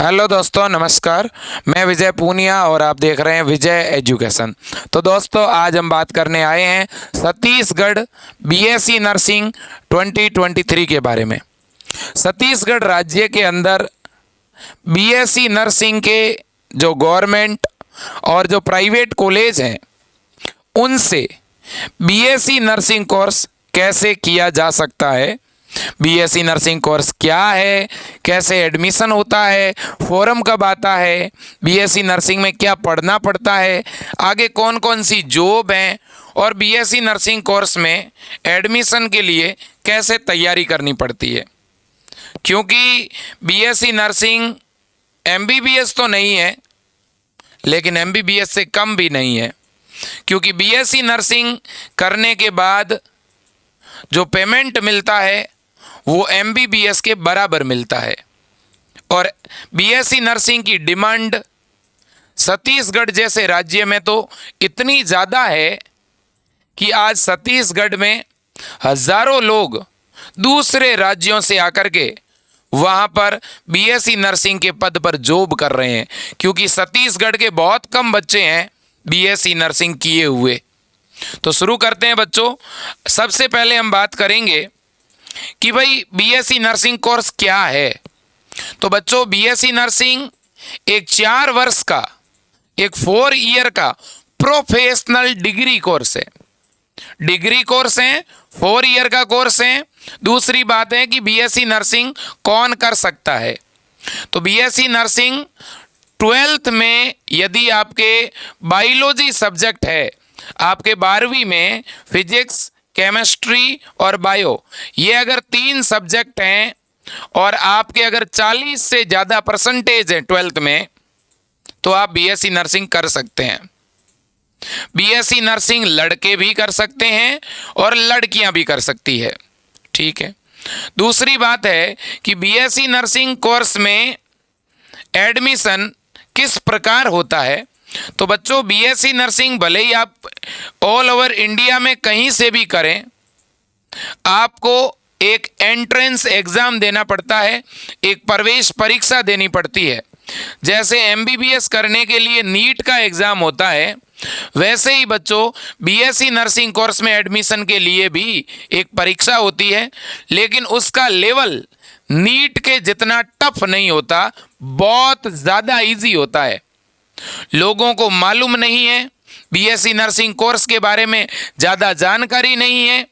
Hello दोस्तों, नमस्कार। मैं विजय पूनिया और आप देख रहे हैं विजय एजुकेशन। तो दोस्तों, आज हम बात करने आए हैं छत्तीसगढ़ बीएससी नर्सिंग 2023 के बारे में। छत्तीसगढ़ राज्य के अंदर बीएससी नर्सिंग के जो गवर्नमेंट और जो प्राइवेट कॉलेज हैं, उनसे बीएससी नर्सिंग कोर्स कैसे किया जा सकता है, बीएससी नर्सिंग कोर्स क्या है, कैसे एडमिशन होता है, फॉर्म कब आता है, बीएससी नर्सिंग में क्या पढ़ना पड़ता है, आगे कौन कौन सी जॉब हैं और बीएससी नर्सिंग कोर्स में एडमिशन के लिए कैसे तैयारी करनी पड़ती है। क्योंकि बीएससी नर्सिंग एमबीबीएस तो नहीं है, लेकिन एमबीबीएस से कम भी नहीं है। क्योंकि बीएससी नर्सिंग करने के बाद जो पेमेंट मिलता है वो एमबीबीएस के बराबर मिलता है। और बीएससी नर्सिंग की डिमांड छत्तीसगढ़ जैसे राज्य में तो इतनी ज़्यादा है कि आज छत्तीसगढ़ में हज़ारों लोग दूसरे राज्यों से आकर के वहाँ पर बीएससी नर्सिंग के पद पर जॉब कर रहे हैं। क्योंकि छत्तीसगढ़ के बहुत कम बच्चे हैं बीएससी नर्सिंग किए हुए। तो शुरू करते हैं बच्चों। सबसे पहले हम बात करेंगे कि भाई बीएससी नर्सिंग कोर्स क्या है। तो बच्चों, बीएससी नर्सिंग एक 4 वर्ष का, एक 4 ईयर का प्रोफेशनल डिग्री कोर्स है। डिग्री कोर्स है, 4 ईयर का कोर्स है। दूसरी बात है कि बीएससी नर्सिंग कौन कर सकता है। तो बीएससी नर्सिंग 12th में यदि आपके बायोलॉजी सब्जेक्ट है, आपके 12वीं में फिजिक्स, केमिस्ट्री और बायो, ये अगर 3 सब्जेक्ट हैं और आपके अगर 40 से ज़्यादा परसेंटेज है 12th में, तो आप बीएससी नर्सिंग कर सकते हैं। बीएससी नर्सिंग लड़के भी कर सकते हैं और लड़कियां भी कर सकती है। ठीक है। दूसरी बात है कि बीएससी नर्सिंग कोर्स में एडमिशन किस प्रकार होता है। तो बच्चों, बीएससी नर्सिंग भले ही आप ऑल ओवर इंडिया में कहीं से भी करें, आपको एक एंट्रेंस एग्ज़ाम देना पड़ता है, एक प्रवेश परीक्षा देनी पड़ती है। जैसे एमबीबीएस करने के लिए नीट का एग्ज़ाम होता है, वैसे ही बच्चों बीएससी नर्सिंग कोर्स में एडमिशन के लिए भी एक परीक्षा होती है। लेकिन उसका लेवल नीट के जितना टफ नहीं होता, बहुत ज़्यादा इजी होता है। लोगों को मालूम नहीं है, बीएससी नर्सिंग कोर्स के बारे में ज़्यादा जानकारी नहीं है,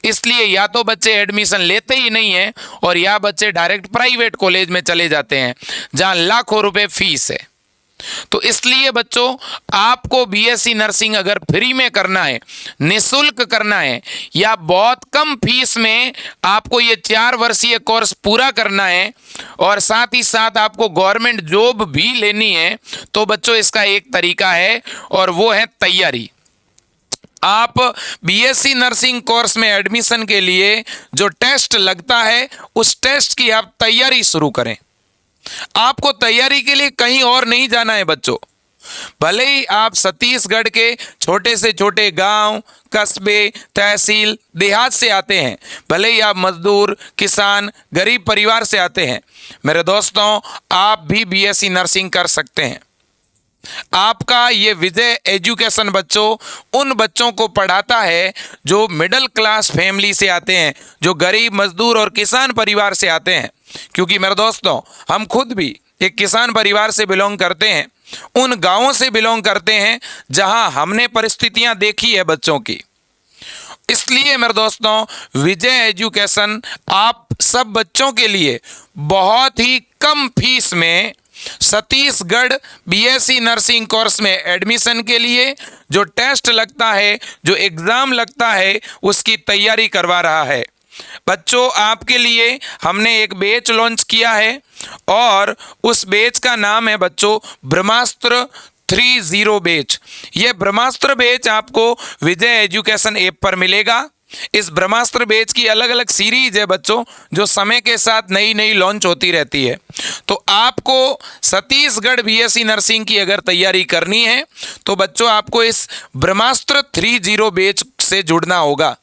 इसलिए या तो बच्चे एडमिशन लेते ही नहीं हैं और या बच्चे डायरेक्ट प्राइवेट कॉलेज में चले जाते हैं जहां लाखों रुपए फीस है। तो इसलिए बच्चों, आपको बीएससी नर्सिंग अगर फ्री में करना है, निःशुल्क करना है, या बहुत कम फीस में आपको ये 4 वर्षीय कोर्स पूरा करना है और साथ ही साथ आपको गवर्नमेंट जॉब भी लेनी है, तो बच्चों इसका एक तरीका है और वो है तैयारी। आप बीएससी नर्सिंग कोर्स में एडमिशन के लिए जो टेस्ट लगता है, उस टेस्ट की आप तैयारी शुरू करें। आपको तैयारी के लिए कहीं और नहीं जाना है बच्चों। भले ही आप छत्तीसगढ़ के छोटे से छोटे गांव, कस्बे, तहसील, देहात से आते हैं, भले ही आप मजदूर, किसान, गरीब परिवार से आते हैं, मेरे दोस्तों, आप भी बीएससी नर्सिंग कर सकते हैं। आपका ये विजय एजुकेशन बच्चों उन बच्चों को पढ़ाता है जो मिडिल क्लास फैमिली से आते हैं, जो गरीब, मजदूर और किसान परिवार से आते हैं। क्योंकि मेरे दोस्तों, हम खुद भी एक किसान परिवार से बिलोंग करते हैं, उन गांवों से बिलोंग करते हैं जहां हमने परिस्थितियां देखी है बच्चों की। इसलिए मेरे दोस्तों, विजय एजुकेशन आप सब बच्चों के लिए बहुत ही कम फीस में छत्तीसगढ़ बीएससी नर्सिंग कोर्स में एडमिशन के लिए जो टेस्ट लगता है, जो एग्ज़ाम लगता है, उसकी तैयारी करवा रहा है। बच्चों, आपके लिए हमने एक बैच लॉन्च किया है और उस बैच का नाम है बच्चों ब्रह्मास्त्र 30 बैच। ये ब्रह्मास्त्र बैच आपको विजय एजुकेशन ऐप पर मिलेगा। इस ब्रह्मास्त्र बैच की अलग अलग सीरीज है बच्चों, जो समय के साथ नई नई लॉन्च होती रहती है। तो आपको छत्तीसगढ़ बीएससी नर्सिंग की अगर तैयारी करनी है तो बच्चों आपको इस ब्रह्मास्त्र 30 बैच से जुड़ना होगा।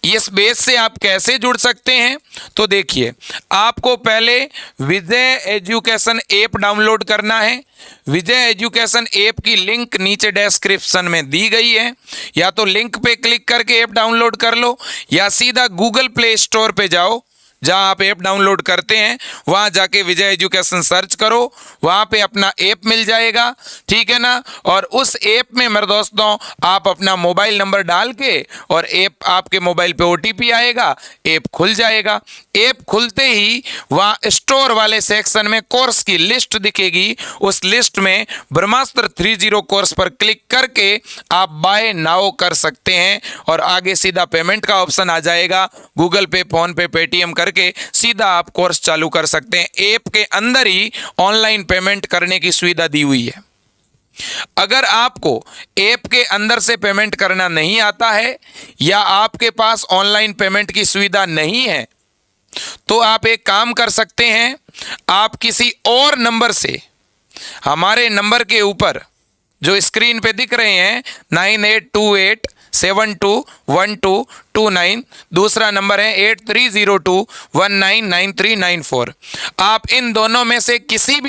इस बेस से आप कैसे जुड़ सकते हैं? तो देखिए, आपको पहले विजय एजुकेशन ऐप डाउनलोड करना है। विजय एजुकेशन ऐप की लिंक नीचे डिस्क्रिप्शन में दी गई है, या तो लिंक पे क्लिक करके ऐप डाउनलोड कर लो, या सीधा गूगल प्ले स्टोर पे जाओ, जहां आप ऐप डाउनलोड करते हैं वहां जाके विजय एजुकेशन सर्च करो, वहां पे अपना ऐप मिल जाएगा, ठीक है ना। और उस ऐप में मेरे दोस्तों आप अपना मोबाइल नंबर डाल के, और ऐप आपके मोबाइल पे OTP आएगा, ऐप खुल जाएगा। ऐप खुलते ही वहां स्टोर वाले सेक्शन में कोर्स की लिस्ट दिखेगी, उस लिस्ट में ब्रह्मास्त्र 30 कोर्स पर क्लिक करके आप बाय नाउ कर सकते हैं, और आगे सीधा पेमेंट का ऑप्शन आ जाएगा। गूगल पे, फोन पे, पेटीएम करके सीधा आप कोर्स चालू कर सकते हैं। ऐप के अंदर ही ऑनलाइन पेमेंट करने की सुविधा दी हुई है। अगर आपको ऐप के अंदर से पेमेंट करना नहीं आता है, या आपके पास ऑनलाइन पेमेंट की सुविधा नहीं है, तो आप एक काम कर सकते हैं, आप किसी और नंबर से, हमारे नंबर के ऊपर जो स्क्रीन पे दिख रहे हैं 9828721229, दूसरा नंबर है 8302199394, आप इन दोनों में से किसी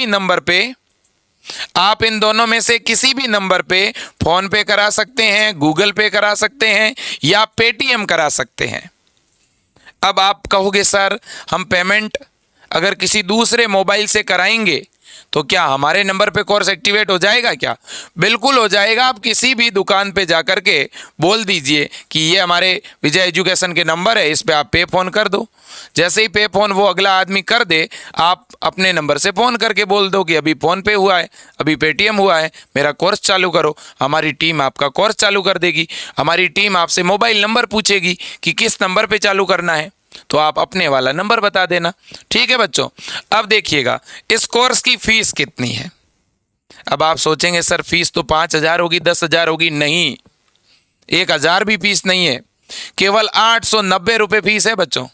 भी नंबर पे फोन पे करा सकते हैं, गूगल पे करा सकते हैं, या पेटीएम करा सकते हैं। अब आप कहोगे सर, हम पेमेंट अगर किसी दूसरे मोबाइल से कराएंगे तो क्या हमारे नंबर पे कोर्स एक्टिवेट हो जाएगा क्या? बिल्कुल हो जाएगा। आप किसी भी दुकान पे जाकर के बोल दीजिए कि ये हमारे विजय एजुकेशन के नंबर है, इस पे आप पे फोन कर दो। जैसे ही पे फोन वो अगला आदमी कर दे, आप अपने नंबर से फ़ोन करके बोल दो कि अभी फ़ोन पे हुआ है, अभी पेटीएम हुआ है, मेरा कोर्स चालू करो। हमारी टीम आपका कोर्स चालू कर देगी। हमारी टीम आपसे मोबाइल नंबर पूछेगी कि किस नंबर पे चालू करना है, तो आप अपने वाला नंबर बता देना। ठीक है बच्चों, अब देखिएगा इस कोर्स की फीस कितनी है। अब आप सोचेंगे सर फीस तो 5,000 होगी, 10,000 होगी। नहीं, 1,000 भी फीस नहीं है, केवल 890 रुपये फीस है बच्चों।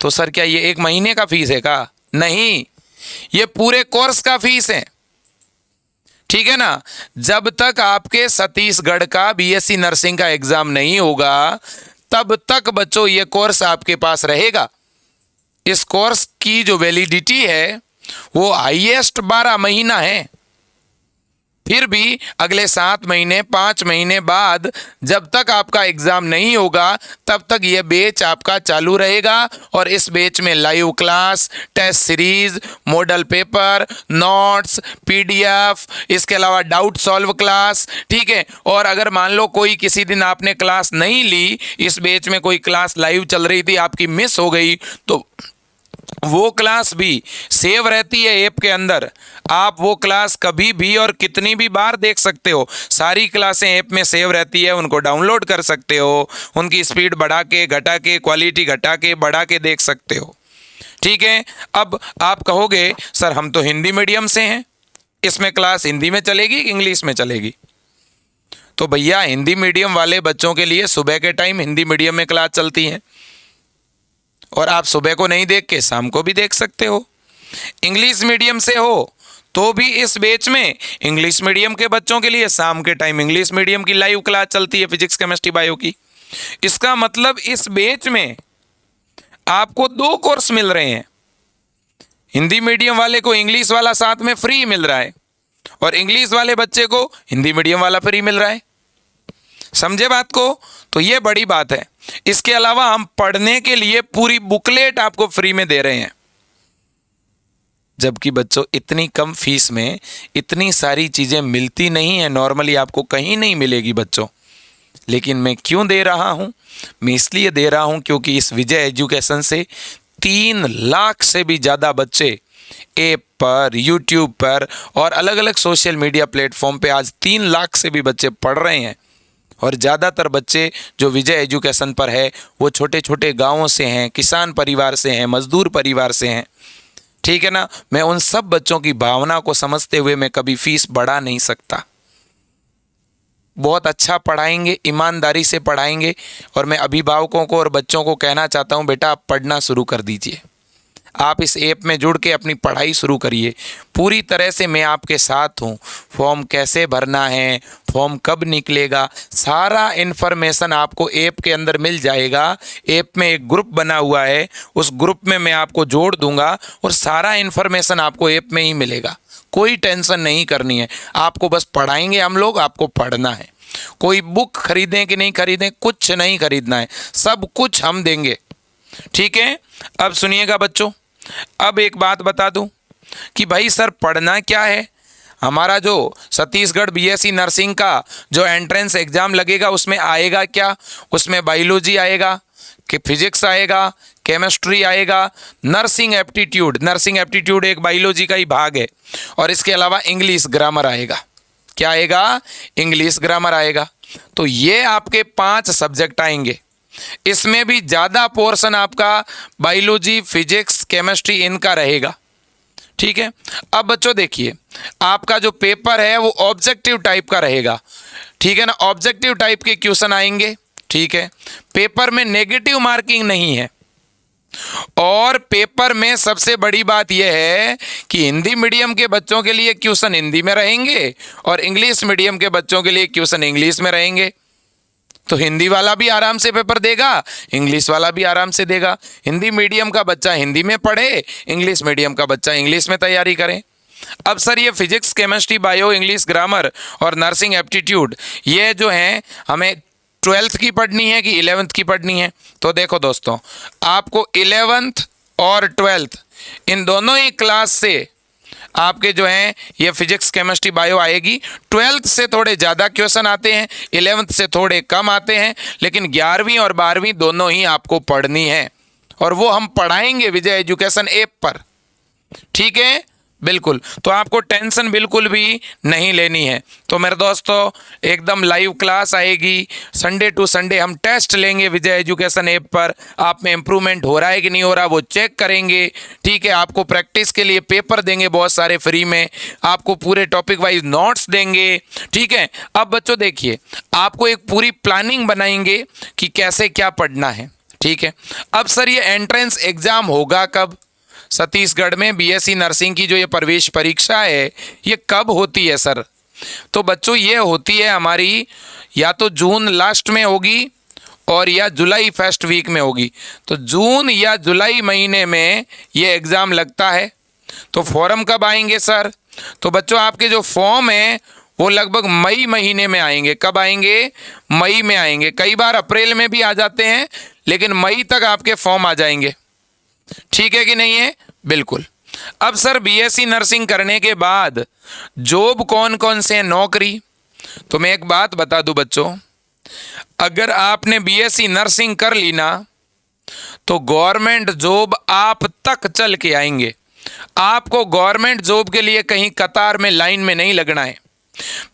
तो सर क्या ये एक महीने का फीस है का? नहीं, ये पूरे कोर्स का फीस है। ठीक है ना। जब तक आपके छत्तीसगढ़ का BSc नर्सिंग का एग्जाम नहीं होगा तब तक बच्चों ये कोर्स आपके पास रहेगा। इस कोर्स की जो वैलिडिटी है वो हाईएस्ट 12 महीना है। फिर भी अगले 7 महीने 5 महीने बाद जब तक आपका एग्जाम नहीं होगा तब तक ये बैच आपका चालू रहेगा। और इस बैच में live class, test series, model paper, notes, PDF, इसके अलावा डाउट सॉल्व क्लास। ठीक है। और अगर मान लो कोई किसी दिन आपने क्लास नहीं ली, इस बैच में कोई क्लास लाइव चल रही थी, आपकी मिस हो गई, तो वो क्लास भी सेव रहती है ऐप के अंदर। आप वो क्लास कभी भी और कितनी भी बार देख सकते हो। सारी क्लासें ऐप में सेव रहती है, उनको डाउनलोड कर सकते हो, उनकी स्पीड बढ़ा के घटा के, क्वालिटी घटा के बढ़ा के देख सकते हो। ठीक है। अब आप कहोगे सर हम तो हिंदी मीडियम से हैं, इसमें क्लास हिंदी में चलेगी कि इंग्लिश में चलेगी? तो भैया हिंदी मीडियम वाले बच्चों के लिए सुबह के टाइम हिंदी मीडियम में क्लास चलती है, और आप सुबह को नहीं देख के शाम को भी देख सकते हो। इंग्लिश मीडियम से हो तो भी इस बैच में इंग्लिश मीडियम के बच्चों के लिए शाम के टाइम इंग्लिश मीडियम की लाइव क्लास चलती है, फिजिक्स, केमिस्ट्री, बायो की। इसका मतलब इस बैच में आपको 2 कोर्स मिल रहे हैं। हिंदी मीडियम वाले को इंग्लिश वाला साथ में फ्री मिल रहा है, और इंग्लिश वाले बच्चे को हिंदी मीडियम वाला फ्री मिल रहा है। समझे बात को? तो ये बड़ी बात है। इसके अलावा हम पढ़ने के लिए पूरी बुकलेट आपको फ्री में दे रहे हैं। जबकि बच्चों इतनी कम फीस में इतनी सारी चीजें मिलती नहीं है, नॉर्मली आपको कहीं नहीं मिलेगी बच्चों। लेकिन मैं क्यों दे रहा हूं? मैं इसलिए दे रहा हूं क्योंकि इस विजय एजुकेशन से 3 लाख से भी ज़्यादा बच्चे ऐप पर, यूट्यूब पर और अलग अलग सोशल मीडिया प्लेटफॉर्म पे आज 3 लाख से भी बच्चे पढ़ रहे हैं। और ज़्यादातर बच्चे जो विजय एजुकेशन पर है वो छोटे छोटे गाँवों से हैं, किसान परिवार से हैं, मजदूर परिवार से हैं। ठीक है ना। मैं उन सब बच्चों की भावना को समझते हुए मैं कभी फीस बढ़ा नहीं सकता। बहुत अच्छा पढ़ाएंगे, ईमानदारी से पढ़ाएंगे। और मैं अभिभावकों को और बच्चों को कहना चाहता हूँ, बेटा आप पढ़ना शुरू कर दीजिए। आप इस ऐप में जुड़ के अपनी पढ़ाई शुरू करिए। पूरी तरह से मैं आपके साथ हूँ। फॉर्म कैसे भरना है, फॉर्म कब निकलेगा, सारा इन्फॉर्मेशन आपको ऐप के अंदर मिल जाएगा। ऐप में एक ग्रुप बना हुआ है, उस ग्रुप में मैं आपको जोड़ दूंगा और सारा इन्फॉर्मेशन आपको ऐप में ही मिलेगा। कोई टेंशन नहीं करनी है, आपको बस पढ़ाएंगे हम लोग, आपको पढ़ना है। कोई बुक खरीदें कि नहीं खरीदें, कुछ नहीं खरीदना है, सब कुछ हम देंगे। ठीक है, अब सुनिएगा बच्चों, अब एक बात बता दूं कि भाई सर पढ़ना क्या है। हमारा जो छत्तीसगढ़ बीएससी नर्सिंग का जो एंट्रेंस एग्ज़ाम लगेगा उसमें आएगा क्या, उसमें बायोलॉजी आएगा कि फिजिक्स आएगा, केमिस्ट्री आएगा, नर्सिंग एप्टीट्यूड एक बायोलॉजी का ही भाग है, और इसके अलावा इंग्लिश ग्रामर आएगा। क्या आएगा? इंग्लिश ग्रामर आएगा। तो ये आपके 5 सब्जेक्ट आएंगे। इसमें भी ज़्यादा पोर्शन आपका बायोलॉजी, फिजिक्स, केमिस्ट्री इनका रहेगा। ठीक है, अब बच्चों देखिए, आपका जो पेपर है वो ऑब्जेक्टिव टाइप का रहेगा। ठीक है ना, ऑब्जेक्टिव टाइप के क्वेश्चन आएंगे। ठीक है, पेपर में नेगेटिव मार्किंग नहीं है। और पेपर में सबसे बड़ी बात यह है कि हिंदी मीडियम के बच्चों के लिए क्वेश्चन हिंदी में रहेंगे और इंग्लिश मीडियम के बच्चों के लिए क्वेश्चन इंग्लिश में रहेंगे। तो हिंदी वाला भी आराम से पेपर देगा, इंग्लिश वाला भी आराम से देगा। हिंदी मीडियम का बच्चा हिंदी में पढ़े, इंग्लिश मीडियम का बच्चा इंग्लिश में तैयारी करें। अब सर ये physics, chemistry, bio, English grammar और नर्सिंग एप्टीट्यूड ये जो हैं हमें 12th की पढ़नी है कि 11th की पढ़नी है? तो देखो दोस्तों, आपको 11th और 12th इन दोनों ही क्लास से आपके जो हैं ये फिजिक्स, केमिस्ट्री, बायो आएगी। 12th से थोड़े ज़्यादा क्वेश्चन आते हैं, 11th से थोड़े कम आते हैं, लेकिन 11वीं और 12वीं दोनों ही आपको पढ़नी है और वो हम पढ़ाएंगे विजय एजुकेशन ऐप पर। ठीक है, बिल्कुल। तो आपको टेंशन बिल्कुल भी नहीं लेनी है। तो मेरे दोस्तों, एकदम लाइव क्लास आएगी, संडे टू संडे हम टेस्ट लेंगे विजय एजुकेशन ऐप पर। आप में इम्प्रूवमेंट हो रहा है कि नहीं हो रहा वो चेक करेंगे। ठीक है, आपको प्रैक्टिस के लिए पेपर देंगे बहुत सारे फ्री में, आपको पूरे टॉपिक वाइज नोट्स देंगे। ठीक है, अब बच्चों देखिए, आपको एक पूरी प्लानिंग बनाएंगे कि कैसे क्या पढ़ना है। ठीक है, अब सर ये एंट्रेंस एग्जाम होगा कब? छत्तीसगढ़ में बीएससी नर्सिंग की जो ये प्रवेश परीक्षा है ये कब होती है सर? तो बच्चों ये होती है हमारी या तो जून लास्ट में होगी और या जुलाई फर्स्ट वीक में होगी। तो जून या जुलाई महीने में ये एग्ज़ाम लगता है। तो फॉर्म कब आएंगे सर? तो बच्चों आपके जो फॉर्म है वो लगभग मई महीने में आएंगे। कब आएंगे? मई में आएंगे। कई बार अप्रैल में भी आ जाते हैं, लेकिन मई तक आपके फॉर्म आ जाएंगे। ठीक है कि नहीं है? बिल्कुल। अब सर बीएससी नर्सिंग करने के बाद जॉब कौन कौन से हैं, नौकरी? तो मैं एक बात बता दूं बच्चों, अगर आपने बीएससी नर्सिंग कर ली ना तो गवर्नमेंट जॉब आप तक चल के आएंगे। आपको गवर्नमेंट जॉब के लिए कहीं कतार में लाइन में नहीं लगना है।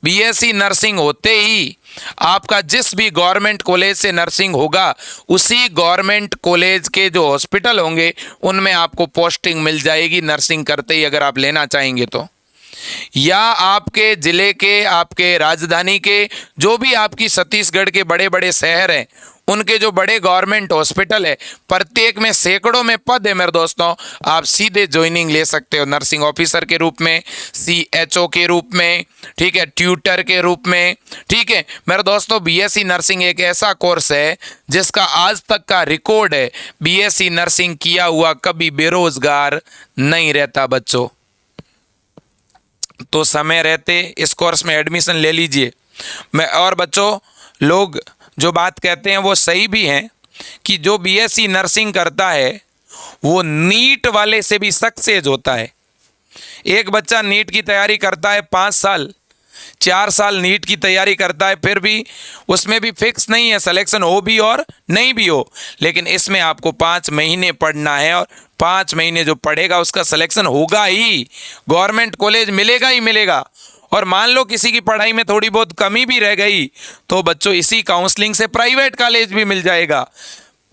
बीएससी नर्सिंग होते ही आपका जिस भी गवर्नमेंट कॉलेज से नर्सिंग होगा उसी गवर्नमेंट कॉलेज के जो हॉस्पिटल होंगे उनमें आपको पोस्टिंग मिल जाएगी नर्सिंग करते ही, अगर आप लेना चाहेंगे तो। या आपके ज़िले के, आपके राजधानी के, जो भी आपकी छत्तीसगढ़ के बड़े बड़े शहर हैं उनके जो बड़े गवर्नमेंट हॉस्पिटल है, प्रत्येक में सैकड़ों में पद है मेरे दोस्तों। आप सीधे ज्वाइनिंग ले सकते हो नर्सिंग ऑफिसर के रूप में, सीएचओ के रूप में, ठीक है, ट्यूटर के रूप में। ठीक है मेरे दोस्तों, बीएससी नर्सिंग एक ऐसा कोर्स है जिसका आज तक का रिकॉर्ड है, बीएससी नर्सिंग किया हुआ कभी बेरोजगार नहीं रहता बच्चों। तो समय रहते इस कोर्स में एडमिशन ले लीजिए। मैं और बच्चों, लोग जो बात कहते हैं वो सही भी हैं कि जो बीएससी नर्सिंग करता है वो नीट वाले से भी सक्सेस होता है। एक बच्चा नीट की तैयारी करता है 5 साल, 4 साल नीट की तैयारी करता है, फिर भी उसमें भी फिक्स नहीं है, सिलेक्शन हो भी और नहीं भी हो। लेकिन इसमें आपको 5 महीने पढ़ना है और 5 महीने जो पढ़ेगा उसका सिलेक्शन होगा ही, गवर्नमेंट कॉलेज मिलेगा ही मिलेगा। और मान लो किसी की पढ़ाई में थोड़ी बहुत कमी भी रह गई तो बच्चों इसी काउंसलिंग से प्राइवेट कॉलेज भी मिल जाएगा।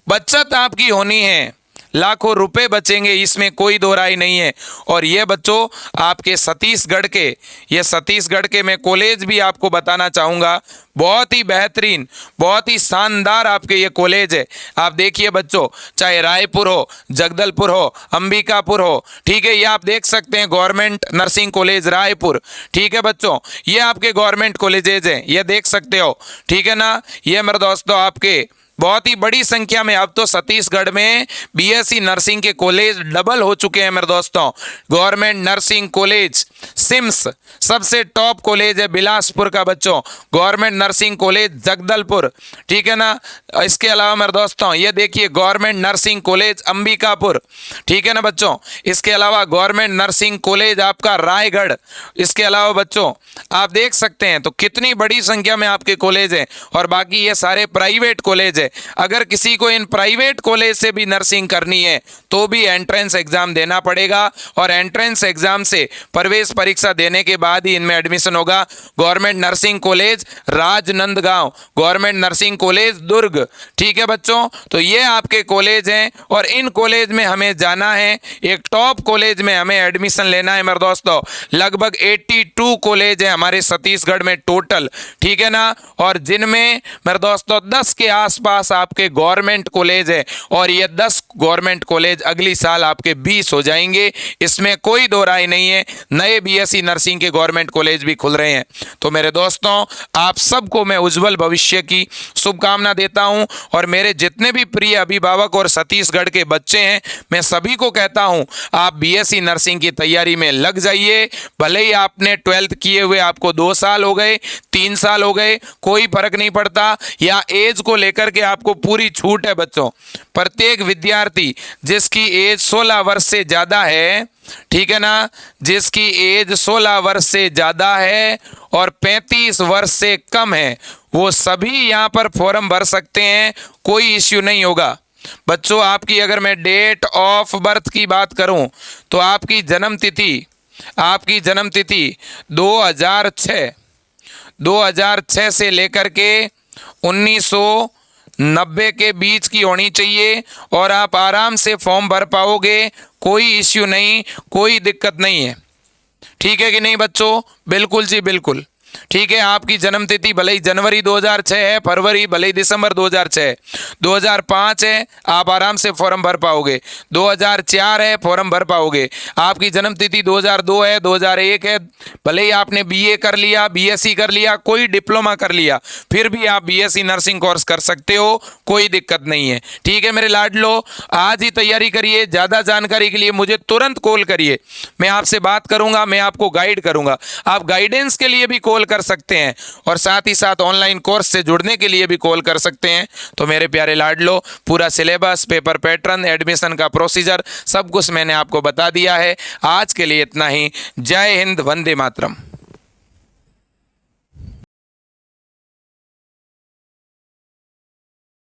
बचत आपकी होनी है, लाखों रुपए बचेंगे, इसमें कोई दो राय नहीं है। और ये बच्चों आपके छत्तीसगढ़ के, ये छत्तीसगढ़ के मैं कॉलेज भी आपको बताना चाहूँगा, बहुत ही बेहतरीन, बहुत ही शानदार आपके ये कॉलेज है। आप देखिए बच्चों, चाहे रायपुर हो, जगदलपुर हो, अंबिकापुर हो, ठीक है, ये आप देख सकते हैं गवर्नमेंट नर्सिंग कॉलेज रायपुर, ठीक है बच्चों, ये आपके गवर्नमेंट कॉलेजेज हैं, ये देख सकते हो, ठीक है ना। ये मेरे दोस्तों आपके बहुत ही बड़ी संख्या में, अब तो छत्तीसगढ़ में बीएससी नर्सिंग के कॉलेज डबल हो चुके हैं मेरे दोस्तों। गवर्नमेंट नर्सिंग कॉलेज सिम्स सबसे टॉप कॉलेज है बिलासपुर का बच्चों, गवर्नमेंट नर्सिंग कॉलेज जगदलपुर, ठीक है ना। इसके अलावा मेरे दोस्तों ये देखिए गवर्नमेंट नर्सिंग कॉलेज अंबिकापुर, ठीक है ना बच्चों। इसके अलावा गवर्नमेंट नर्सिंग कॉलेज आपका रायगढ़। इसके अलावा बच्चों आप देख सकते हैं तो कितनी बड़ी संख्या में आपके कॉलेज हैं, और बाकी ये सारे प्राइवेट कॉलेज है। अगर किसी को इन प्राइवेट कॉलेज से भी नर्सिंग करनी है तो भी एंट्रेंस एग्जाम देना पड़ेगा, और एंट्रेंस एग्जाम से प्रवेश परीक्षा देने के बाद ही इनमें एडमिशन होगा। Government nursing college Rajnandgaon, government nursing college Durg, ठीक है बच्चों। तो ये आपके कॉलेज हैं, और इन कॉलेज में हमें जाना है, एक टॉप कॉलेज में हमें एडमिशन लेना है मेरे दोस्तों। लगभग 82 कॉलेज है हमारे छत्तीसगढ़ में टोटल, ठीक है ना, और जिनमें मेरे दोस्तों 10 के आसपास आपके गवर्नमेंट कॉलेज है, और ये 10 गवर्नमेंट कॉलेज अगली साल आपके 20 हो जाएंगे, इसमें कोई दो राय नहीं है। नए बीएससी नर्सिंग के गवर्नमेंट कॉलेज भी खुल रहे हैं। तो मेरे दोस्तों आप सबको मैं उज्जवल भविष्य की शुभकामना देता हूं, और मेरे जितने भी प्रिय अभिभावक और छत्तीसगढ़ के बच्चे हैं, मैं सभी को कहता हूं आप बीएससी नर्सिंग की तैयारी में लग जाइए। भले ही आपने 12th किए हुए आपको 2 साल हो गए, 3 साल हो गए, कोई फर्क नहीं पड़ता, या एज को लेकर के आपको पूरी छूट है बच्चों। प्रत्येक विद्यार्थी जिसकी एज 16 वर्ष से ज़्यादा है, ठीक है ना, जिसकी एज 16 वर्ष से ज़्यादा है और 35 वर्ष से कम है, वो सभी यहाँ पर फॉर्म भर सकते हैं, कोई इश्यू नहीं होगा बच्चों। आपकी अगर मैं डेट ऑफ बर्थ की बात करूं तो आपकी जन्म तिथि 2006 से लेकर के 1990 के बीच की होनी चाहिए, और आप आराम से फॉर्म भर पाओगे, कोई इश्यू नहीं, कोई दिक्कत नहीं है, ठीक है कि नहीं बच्चों। बिल्कुल जी बिल्कुल, ठीक है। आपकी जन्म तिथि भले ही जनवरी 2006 है, फरवरी भले ही दिसंबर 2006, 2005 है, आप आराम से फॉर्म भर पाओगे, 2004 है, फॉर्म भर पाओगे। आपकी जन्म तिथि 2002 है, 2001 है, भले ही आपने बीए कर लिया, बीएससी कर लिया, कोई डिप्लोमा कर लिया, फिर भी आप बीएससी नर्सिंग कोर्स कर सकते हो, कोई दिक्कत नहीं है, ठीक है मेरे लाडलो। आज ही तैयारी करिए, ज़्यादा जानकारी के लिए मुझे तुरंत कॉल करिए, मैं आपसे बात करूंगा, मैं आपको गाइड करूंगा। आप गाइडेंस के लिए भी कॉल कर सकते हैं, और साथ ही साथ ऑनलाइन कोर्स से जुड़ने के लिए भी कॉल कर सकते हैं। तो मेरे प्यारे लाडलो, पूरा सिलेबस, पेपर पैटर्न, एडमिशन का प्रोसीजर, सब कुछ मैंने आपको बता दिया है। आज के लिए इतना ही। जय हिंद, वंदे मातरम।